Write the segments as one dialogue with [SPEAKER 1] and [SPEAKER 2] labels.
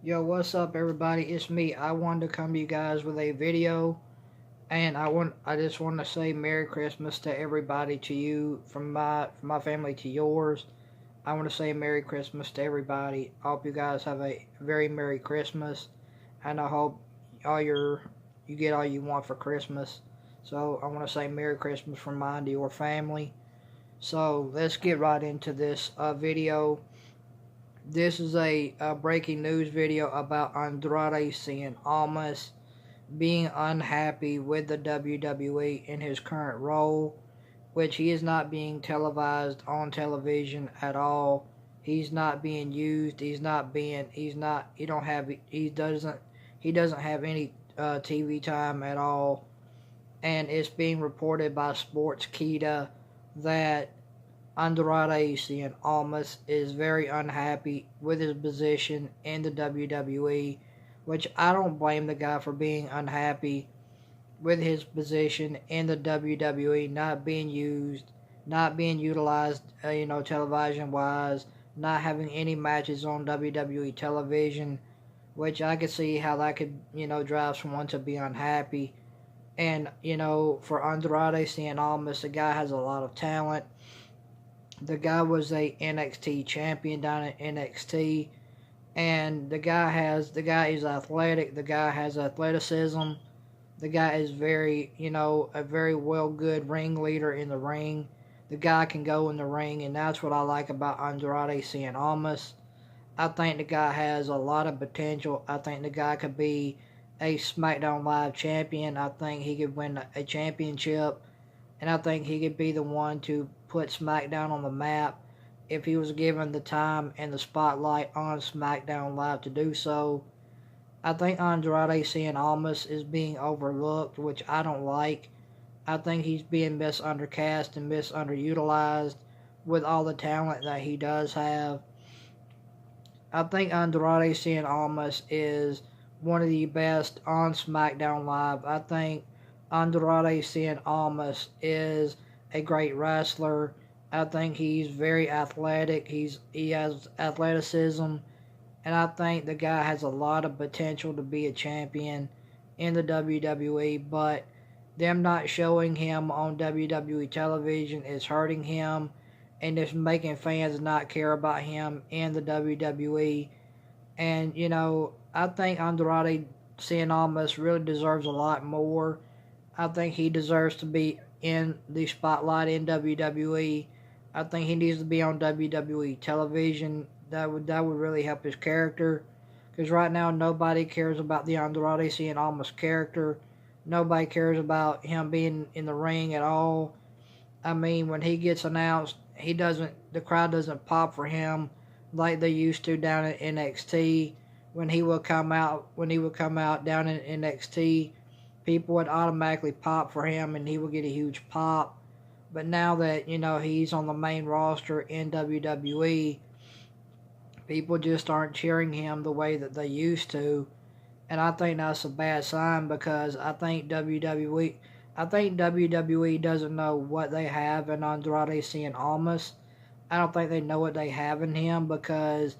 [SPEAKER 1] Yo, what's up, everybody? It's me. I wanted to come to you guys with a video, and I just want to say Merry Christmas to everybody, to you, from my family to yours. I want to say Merry Christmas to everybody. I hope you guys have a very Merry Christmas, and I hope all your you get all you want for Christmas. So I want to say Merry Christmas from mine to your family. So let's get right into this video. This is a breaking news video about Andrade cein almas being unhappy with the WWE in his current role, which he is not being televised on television at all. He's not being used. He don't have, he doesn't have any TV time at all. And it's being reported by Sports that Andrade cein almas is very unhappy with his position in the WWE, which I don't blame the guy for being unhappy with his position in the WWE, not being used, not being utilized, television wise, not having any matches on WWE television, which I could see how that could, drive someone to be unhappy. And, for Andrade cein almas, the guy has a lot of talent. The guy was a NXT champion down at NXT, and the guy is athletic. The guy has athleticism. The guy is a very well good ring leader in the ring. The guy can go in the ring, and that's what I like about Andrade cein almas. I think the guy has a lot of potential. I think the guy could be a SmackDown Live champion. I think he could win a championship, and I think he could be the one to put SmackDown on the map if he was given the time and the spotlight on SmackDown Live to do so. I think Andrade cein almas is being overlooked, which I don't like. I think he's being misundercast and misunderutilized with all the talent that he does have. I think Andrade cein almas is one of the best on SmackDown Live. I think Andrade cein almas is a great wrestler. I think he's very athletic. He has athleticism, and I think the guy has a lot of potential to be a champion in the WWE. But them not showing him on WWE television is hurting him, and it's making fans not care about him in the WWE. And I think Andrade cein almas really deserves a lot more. I think he deserves to be in the spotlight in WWE. I think he needs to be on WWE television. That would really help his character. Because right now nobody cares about the Andrade cein almas character. Nobody cares about him being in the ring at all. I mean, when he gets announced, the crowd doesn't pop for him like they used to down at NXT. When he would come out down in NXT, people would automatically pop for him and he would get a huge pop. But now that, he's on the main roster in WWE, people just aren't cheering him the way that they used to. And I think that's a bad sign because I think WWE doesn't know what they have in Andrade cein almas. I don't think they know what they have in him because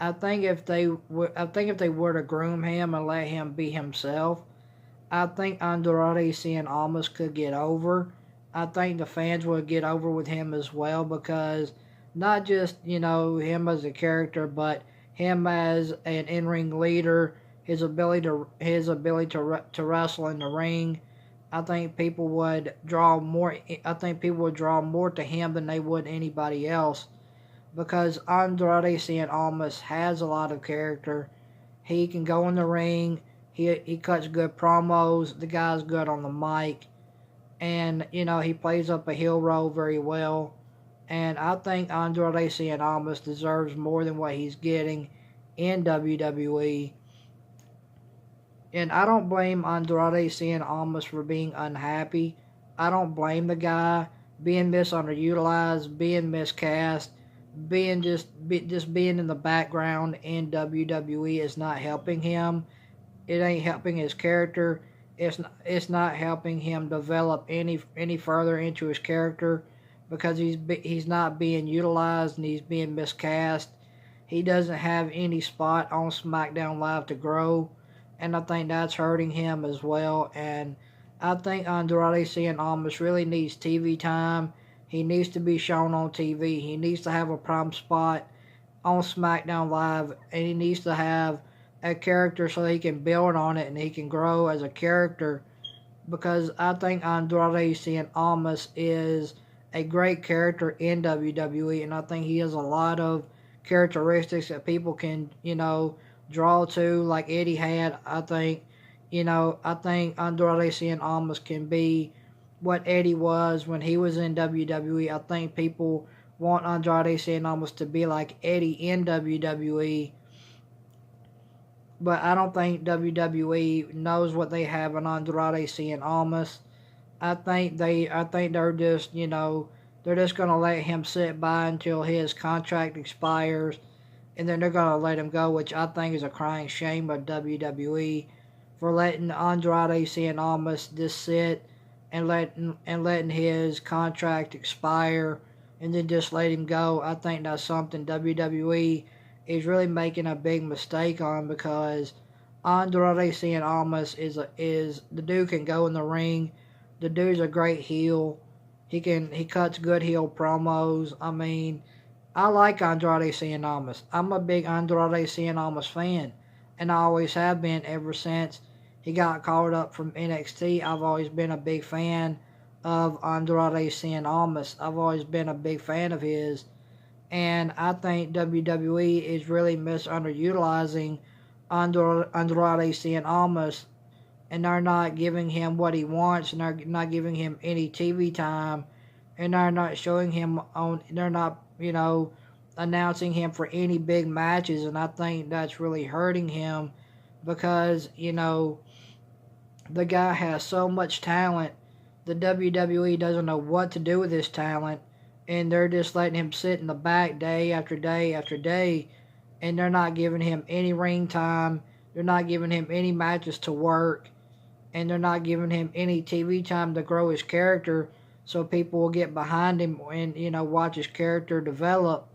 [SPEAKER 1] I think if they were to groom him and let him be himself, I think Andrade cein almas could get over. I think the fans would get over with him as well because not just, him as a character, but him as an in-ring leader, his ability to wrestle in the ring. I think people would draw more. I think people would draw more to him than they would anybody else because Andrade cein almas has a lot of character. He can go in the ring. He cuts good promos. The guy's good on the mic. And, he plays up a heel role very well. And I think Andrade cein almas deserves more than what he's getting in WWE. And I don't blame Andrade cein almas for being unhappy. I don't blame the guy being misunderutilized, being miscast, just being in the background in WWE is not helping him. It ain't helping his character. It's not helping him develop any further into his character because he's not being utilized and he's being miscast. he doesn't have any spot on SmackDown Live to grow, and I think that's hurting him as well. And I think Andrade Cien Almas really needs TV time. He needs to be shown on TV. He needs to have a prime spot on SmackDown Live, and he needs to have a character so he can build on it and he can grow as a character. Because I think Andrade Cien Almas is a great character in WWE, and I think he has a lot of characteristics that people can, draw to, like Eddie had. I think Andrade Cien Almas can be what Eddie was when he was in WWE. I think people want Andrade Cien Almas to be like Eddie in WWE, but I don't think WWE knows what they have in Andrade Cien Almas. I think they're just, they're just gonna let him sit by until his contract expires, and then they're gonna let him go, which I think is a crying shame of WWE for letting Andrade Cien Almas just sit and letting his contract expire and then just let him go. I think that's something WWE is really making a big mistake on, because Andrade Cien Almas is the dude can go in the ring. The dude's a great heel. He cuts good heel promos. I mean, I like Andrade Cien Almas. I'm a big Andrade Cien Almas fan, and I always have been ever since he got called up from NXT. I've always been a big fan of Andrade Cien Almas. I've always been a big fan of his, and I think WWE is really misunderutilizing Andrade Cien Almas, and they're not giving him what he wants, and they're not giving him any TV time, and they're not showing him on. They're not, announcing him for any big matches, and I think that's really hurting him, because the guy has so much talent. The WWE doesn't know what to do with his talent, and they're just letting him sit in the back day after day after day, and they're not giving him any ring time. They're not giving him any matches to work, and they're not giving him any TV time to grow his character so people will get behind him and, watch his character develop.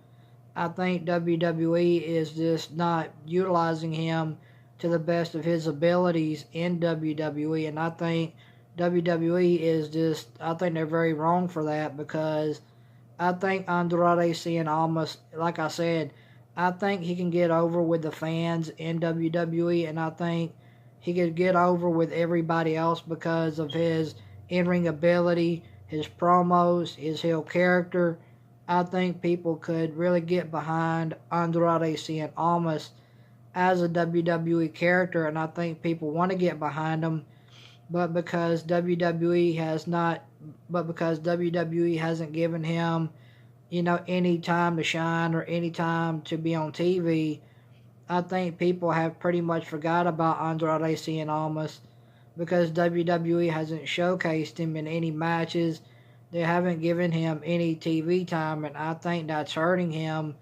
[SPEAKER 1] I think WWE is just not utilizing him to the best of his abilities in WWE, and I think WWE I think they're very wrong for that, because I think Andrade Cien Almas, like I said, I think he can get over with the fans in WWE, and I think he could get over with everybody else because of his in-ring ability, his promos, his heel character. I think people could really get behind Andrade Cien Almas as a WWE character, and I think people want to get behind him, but because WWE hasn't given him, any time to shine or any time to be on TV, I think people have pretty much forgot about Andrade Cien Almas, because WWE hasn't showcased him in any matches. They haven't given him any TV time, and I think that's hurting him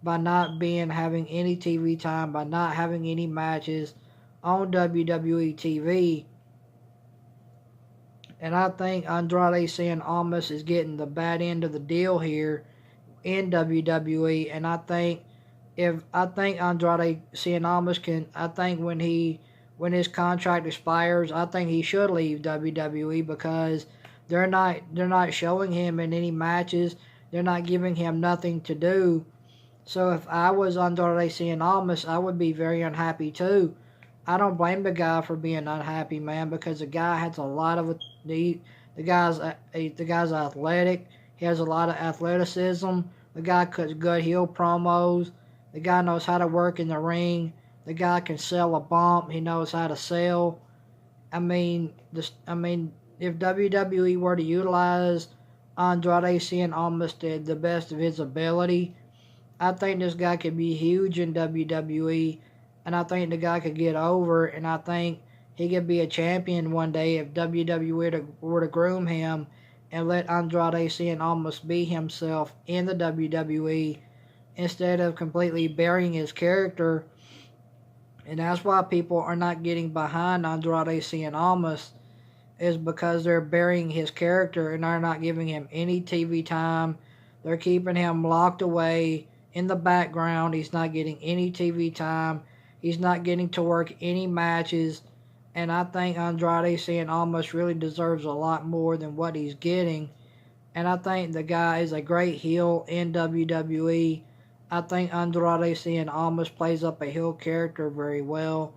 [SPEAKER 1] by not having any TV time, by not having any matches on WWE TV. And I think Andrade Cien Almas is getting the bad end of the deal here in WWE, and I think Andrade Cien Almas when his contract expires, I think he should leave WWE, because they're not showing him in any matches. They're not giving him nothing to do. So if I was Andrade Cien Almas, I would be very unhappy too. I don't blame the guy for being unhappy, man, because the guy has a lot of the guy's athletic. He has a lot of athleticism. The guy cuts good heel promos. The guy knows how to work in the ring. The guy can sell a bump. He knows how to sell. If WWE were to utilize Andrade Cien Almas to the best of his ability, I think this guy could be huge in WWE, and I think the guy could get over, and I think he could be a champion one day if WWE were to groom him and let Andrade Cien Almas be himself in the WWE instead of completely burying his character. And that's why people are not getting behind Andrade Cien Almas, is because they're burying his character and they're not giving him any TV time. They're keeping him locked away in the background. He's not getting any TV time. He's not getting to work any matches. And I think Andrade Cien Almas really deserves a lot more than what he's getting. And I think the guy is a great heel in WWE. I think Andrade Cien Almas plays up a heel character very well.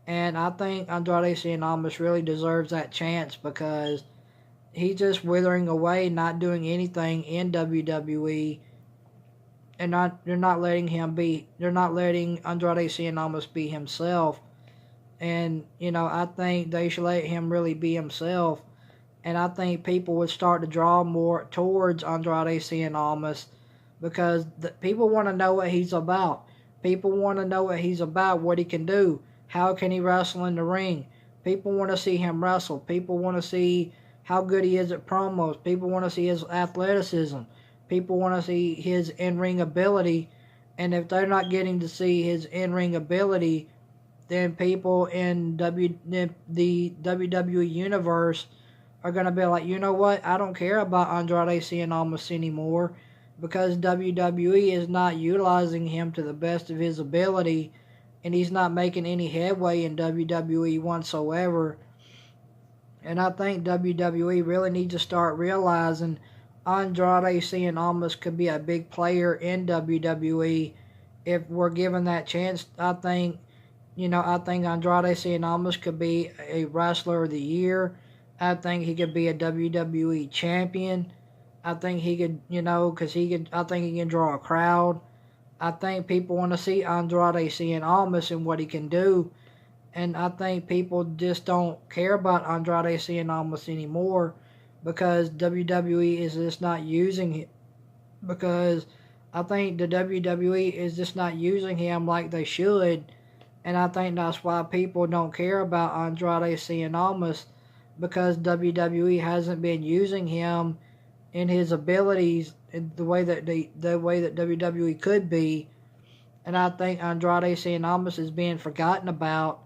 [SPEAKER 1] And I think Andrade Cien Almas really deserves that chance because he's just withering away, not doing anything in WWE, and they're not letting Andrade Cien Almas be himself. And I think they should let him really be himself. And I think people would start to draw more towards Andrade Cien Almas because people want to know what he's about. People want to know what he's about, what he can do, how can he wrestle in the ring. People want to see him wrestle. People want to see how good he is at promos. People want to see his athleticism. People want to see his in-ring ability. And if they're not getting to see his in-ring ability, then people in the WWE universe are going to be like, you know what? I don't care about Andrade Cien Almas anymore because WWE is not utilizing him to the best of his ability, and he's not making any headway in WWE whatsoever. And I think WWE really needs to start realizing Andrade Cien Almas could be a big player in WWE if we're given that chance. I think Andrade Cien Almas could be a wrestler of the year. I think he could be a WWE champion. I think he could, I think he can draw a crowd. I think people want to see Andrade Cien Almas and what he can do. And I think people just don't care about Andrade Cien Almas anymore because WWE is just not using him. Because I think the WWE is just not using him like they should. And I think that's why people don't care about Andrade Cien Almas because WWE hasn't been using him in his abilities in the way that WWE could be. And I think Andrade Cien Almas is being forgotten about.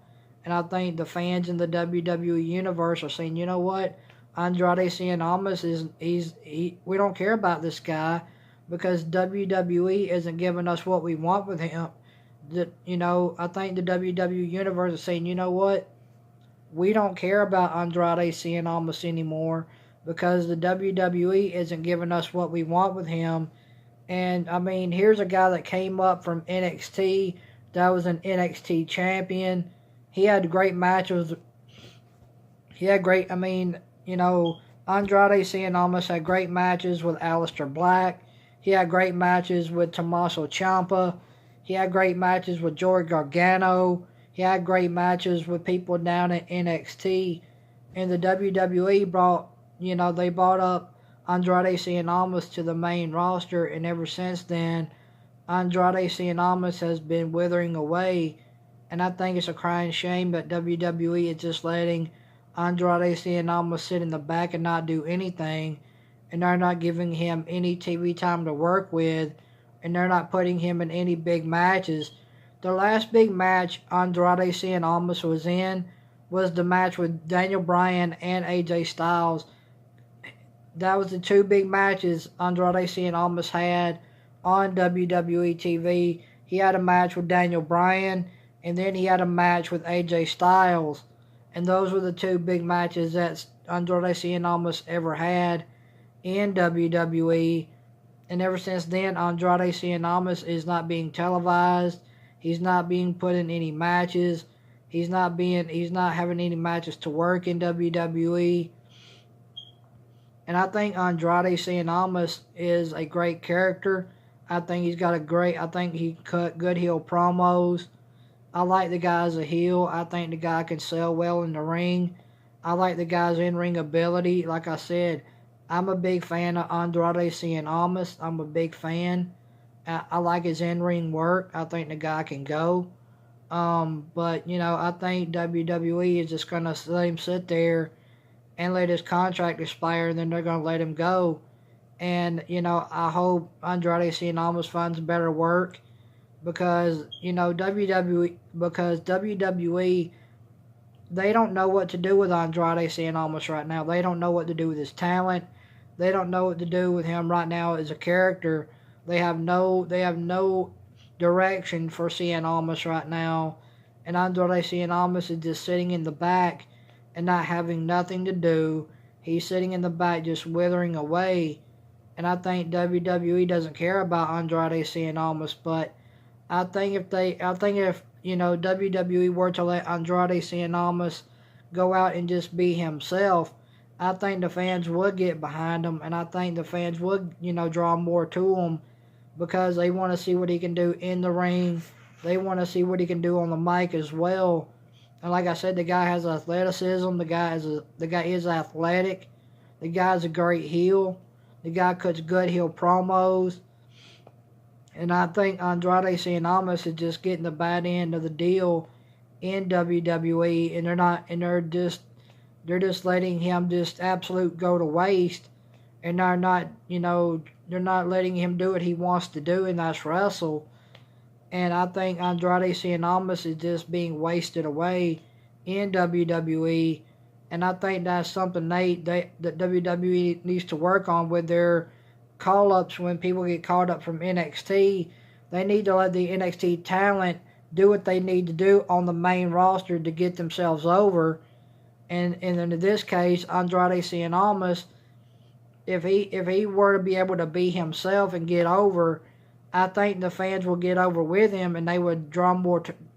[SPEAKER 1] And I think the fans in the WWE universe are saying, you know what, Andrade Cien Almas we don't care about this guy because WWE isn't giving us what we want with him. I think the WWE universe is saying, you know what, we don't care about Andrade Cien Almas anymore because the WWE isn't giving us what we want with him. And I mean, here's a guy that came up from NXT, that was an NXT champion. He had great matches. Andrade Cien Almas had great matches with Aleister Black. He had great matches with Tommaso Ciampa. He had great matches with Joey Gargano. He had great matches with people down at NXT. And the WWE they brought up Andrade Cien Almas to the main roster. And ever since then, Andrade Cien Almas has been withering away. And I think it's a crying shame that WWE is just letting Andrade Cien Almas sit in the back and not do anything. And they're not giving him any TV time to work with. And they're not putting him in any big matches. The last big match Andrade Cien Almas was in was the match with Daniel Bryan and AJ Styles. That was the two big matches Andrade Cien Almas had on WWE TV. He had a match with Daniel Bryan, and then he had a match with AJ Styles. And those were the two big matches that Andrade Cien Almas ever had in WWE. And ever since then, Andrade Cien Almas is not being televised. He's not being put in any matches. He's not having any matches to work in WWE. And I think Andrade Cien Almas is a great character. I think he cut good heel promos. I like the guy as a heel. I think the guy can sell well in the ring. I like the guy's in-ring ability. Like I said, I'm a big fan of Andrade Cien Almas. I'm a big fan. I like his in-ring work. I think the guy can go. But I think WWE is just going to let him sit there and let his contract expire, and then they're going to let him go. And, I hope Andrade Cien Almas finds better work because, WWE, they don't know what to do with Andrade Cien Almas right now. They don't know what to do with his talent. They don't know what to do with him right now as a character. They have no direction for cein almas right now, and Andrade cein almas is just sitting in the back and not having nothing to do. He's sitting in the back just withering away, and I think WWE doesn't care about Andrade cein almas. But I think if WWE were to let Andrade cein almas go out and just be himself, I think the fans would get behind him, and I think the fans would draw more to him because they want to see what he can do in the ring. They want to see what he can do on the mic as well. And like I said, the guy has athleticism. The guy is athletic. The guy's a great heel. The guy cuts good heel promos. And I think Andrade cein almas is just getting the bad end of the deal in WWE, and they're just letting him just absolute go to waste, and they're not letting him do what he wants to do, and that's wrestle. And I think Andrade cein almas is just being wasted away in WWE, and I think that's something that WWE needs to work on with their call-ups. When people get called up from NXT, they need to let the NXT talent do what they need to do on the main roster to get themselves over. And in this case, Andrade cein almas, if he were to be able to be himself and get over, I think the fans will get over with him, and they would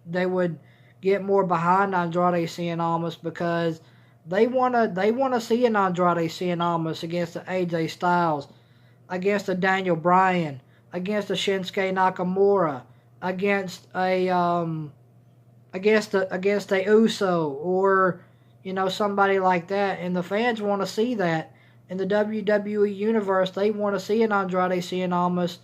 [SPEAKER 1] they would get more behind Andrade cein almas because they wanna see an Andrade cein almas against the AJ Styles, against a Daniel Bryan, against a Shinsuke Nakamura, against a Uso, or somebody like that. And the fans want to see that. In the WWE universe, they want to see an Andrade cein almas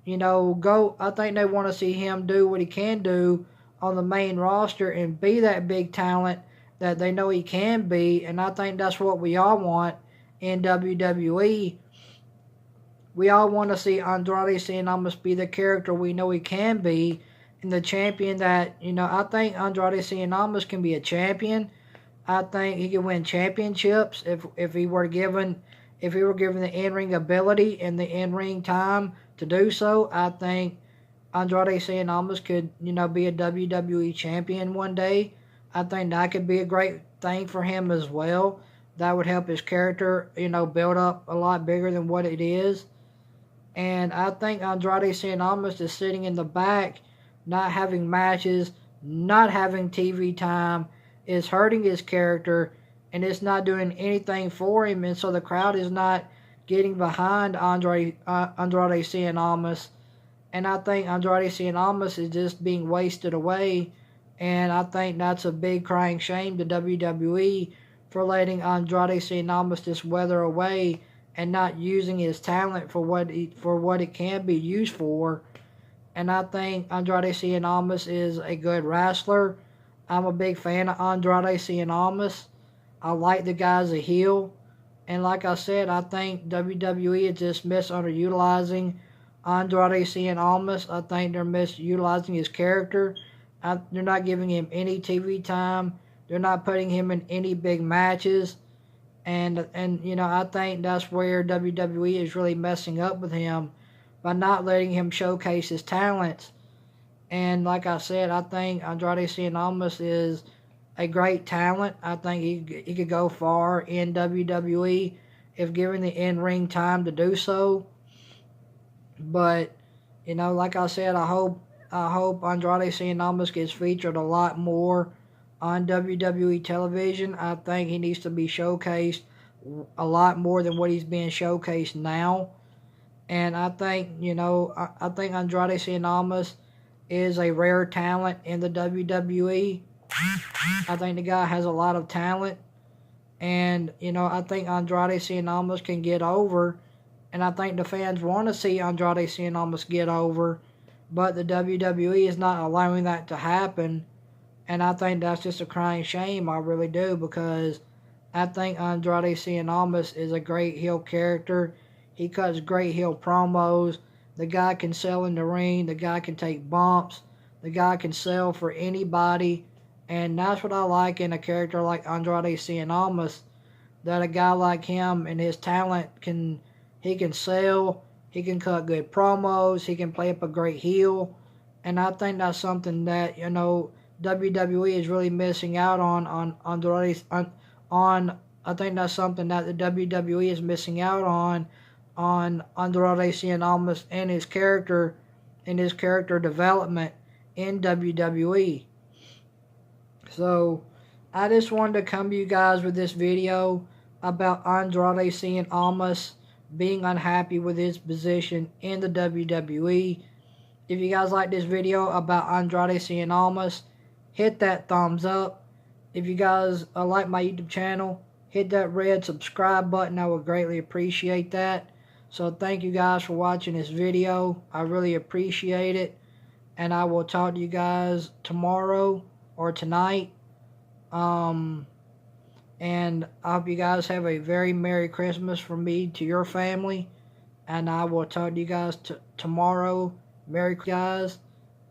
[SPEAKER 1] go. I think they want to see him do what he can do on the main roster and be that big talent that they know he can be. And I think that's what we all want in WWE. We all want to see Andrade cein almas be the character we know he can be, and the champion that, I think Andrade cein almas can be a champion. I think he can win championships if he were given the in-ring ability and the in-ring time to do so. I think Andrade cein almas could, be a WWE champion one day. I think that could be a great thing for him as well. That would help his character, build up a lot bigger than what it is. And I think Andrade cein almas is sitting in the back, not having matches, not having TV time, is hurting his character, and it's not doing anything for him. And so the crowd is not getting behind Andrade cein almas. And I think Andrade cein almas is just being wasted away. And I think that's a big crying shame to WWE for letting Andrade cein almas just wither away and not using his talent for what it can be used for. And I think Andrade cein almas is a good wrestler. I'm a big fan of Andrade cein almas. I like the guy as a heel. And like I said, I think WWE is just misunderutilizing Andrade cein almas. I think they're misutilizing his character. They're not giving him any TV time. They're not putting him in any big matches. And I think that's where WWE is really messing up with him by not letting him showcase his talents. And like I said, I think Andrade cein almas is a great talent. I think he could go far in WWE if given the in-ring time to do so. But like I said, I hope Andrade cein almas gets featured a lot more on WWE television. I think he needs to be showcased a lot more than what he's being showcased now. And I think I think Andrade cein almas is a rare talent in the WWE. I think the guy has a lot of talent. And, I think Andrade cein almas can get over. And I think the fans want to see Andrade cein almas get over. But the WWE is not allowing that to happen. And I think that's just a crying shame. I really do. Because I think Andrade cein almas is a great heel character. He cuts great heel promos. The guy can sell in the ring. The guy can take bumps. The guy can sell for anybody. And that's what I like in a character like Andrade cein almas. That a guy like him and his talent can sell. He can cut good promos. He can play up a great heel. And I think that's something that, WWE is really missing out on Andrade, on I think that's something that the WWE is missing out on Andrade Cien Almas and his character development in WWE. So I just wanted to come to you guys with this video about Andrade Cien Almas being unhappy with his position in the WWE. If you guys like this video about Andrade Cien Almas, hit that thumbs up. If you guys like my YouTube channel, hit that red subscribe button. I would greatly appreciate that. So thank you guys for watching this video. I really appreciate it. And I will talk to you guys tomorrow or tonight. And I hope you guys have a very Merry Christmas from me to your family. And I will talk to you guys tomorrow. Merry guys.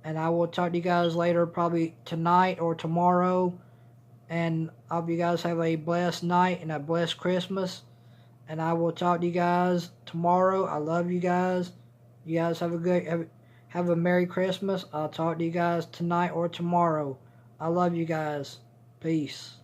[SPEAKER 1] And I will talk to you guys later, probably tonight or tomorrow. And I hope you guys have a blessed night and a blessed Christmas. And I will talk to you guys tomorrow. I love you guys. You guys have a Merry Christmas. I'll talk to you guys tonight or tomorrow. I love you guys. Peace.